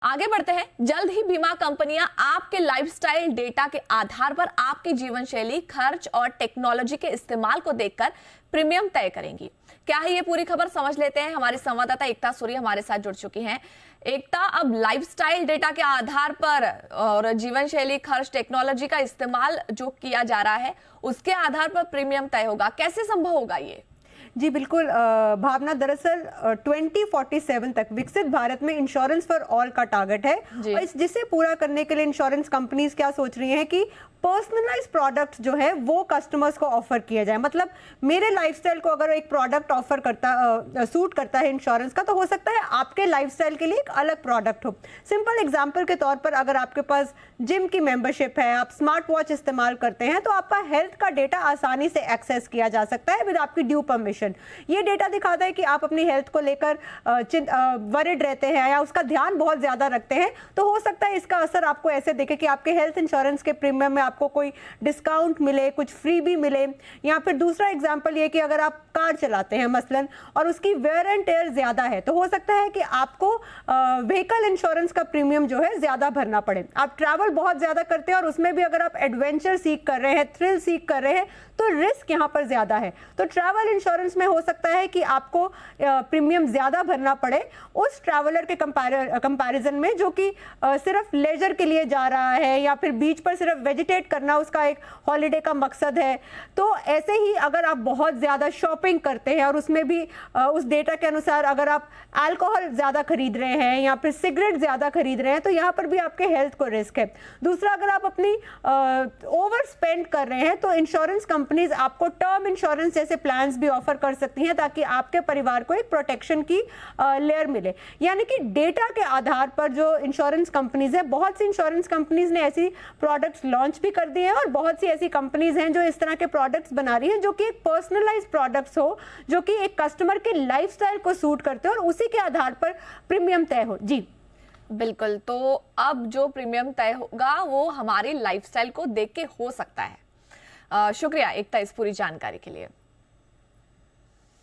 आगे बढ़ते हैं। जल्द ही बीमा कंपनियां आपके लाइफस्टाइल डेटा के आधार पर आपकी जीवन शैली, खर्च और टेक्नोलॉजी के इस्तेमाल को देखकर प्रीमियम तय करेंगी। क्या है ये पूरी खबर, समझ लेते हैं। हमारी संवाददाता एकता सूरी हमारे साथ जुड़ चुकी हैं। एकता, अब लाइफस्टाइल डेटा के आधार पर और जीवन शैली, खर्च, टेक्नोलॉजी का इस्तेमाल जो किया जा रहा है उसके आधार पर प्रीमियम तय होगा, कैसे संभव होगा ये? जी बिल्कुल भावना, दरअसल 2047 तक विकसित भारत में इंश्योरेंस फॉर ऑल का टारगेट है और जिसे पूरा करने के लिए इंश्योरेंस कंपनीज क्या सोच रही हैं कि पर्सनलाइज प्रोडक्ट जो है वो कस्टमर्स को ऑफर किया जाए। मतलब मेरे लाइफस्टाइल को अगर एक प्रोडक्ट ऑफर करता सूट करता है इंश्योरेंस का, तो हो सकता है आपके लाइफस्टाइल के लिए एक अलग प्रोडक्ट हो। सिंपल एग्जांपल के तौर पर अगर आपके पास जिम की मेंबरशिप है, आप स्मार्ट वॉच इस्तेमाल करते हैं, तो आपका हेल्थ का डेटा आसानी से एक्सेस किया जा सकता है विद आपकी ड्यू परमिशन। ये डेटा दिखाता है कि आप अपनी हेल्थ को लेकर वरिड रहते हैं या उसका ध्यान बहुत ज्यादा रखते हैं, तो हो सकता है इसका असर आपको ऐसे दिखे कि आपके हेल्थ इंश्योरेंस के प्रीमियम में आपको कोई डिस्काउंट मिले, कुछ फ्री भी मिले। या फिर दूसरा एग्जांपल ये कि अगर आप कार चलाते हैं मसलन और उसकी वेयर एंड टेयर ज्यादा है, तो हो सकता है कि आपको व्हीकल इंश्योरेंस का प्रीमियम जो है ज्यादा भरना पड़े। आप ट्रैवल बहुत ज्यादा करते हैं और उसमें भी अगर आप एडवेंचर सीख कर रहे हैं, थ्रिल सीख कर रहे हैं, तो रिस्क यहाँ पर ज्यादा है। तो ट्रैवल इंश्योरेंस में हो सकता है कि आपको प्रीमियम ज्यादा भरना पड़े उस ट्रैवलर के कंपैरिजन में जो कि सिर्फ लेजर के लिए जा रहा है या फिर बीच पर सिर्फ वेजिटेट करना उसका एक हॉलिडे का मकसद है। तो ऐसे ही अगर आप बहुत ज्यादा शॉपिंग करते हैं और उसमें भी उस डेटा के अनुसार अगर आप अल्कोहल ज्यादा खरीद रहे हैं या फिर सिगरेट ज्यादा खरीद रहे हैं, तो यहाँ पर भी आपके हेल्थ को रिस्क है। दूसरा, अगर आप अपनी ओवर स्पेंड कर रहे हैं, तो इंश्योरेंस कंपनीज आपको टर्म इंश्योरेंस जैसे प्लान्स भी ऑफर कर सकती हैं ताकि आपके परिवार को एक प्रोटेक्शन की लेयर मिले। यानी कि डेटा के आधार पर जो इंश्योरेंस कंपनीज है, बहुत सी इंश्योरेंस कंपनीज ने ऐसी प्रोडक्ट्स लॉन्च भी कर दिए हैं और बहुत सी ऐसी कंपनीज हैं जो इस तरह के प्रोडक्ट्स बना रही हैं जो कि एक पर्सनलाइज प्रोडक्ट्स हो, जो कि एक कस्टमर के लाइफस्टाइल को सूट करते हो और उसी के आधार पर प्रीमियम तय हो। जी बिल्कुल, तो अब जो प्रीमियम तय होगा वो हमारी लाइफस्टाइल को देख के हो सकता है। शुक्रिया एकता इस पूरी जानकारी के लिए।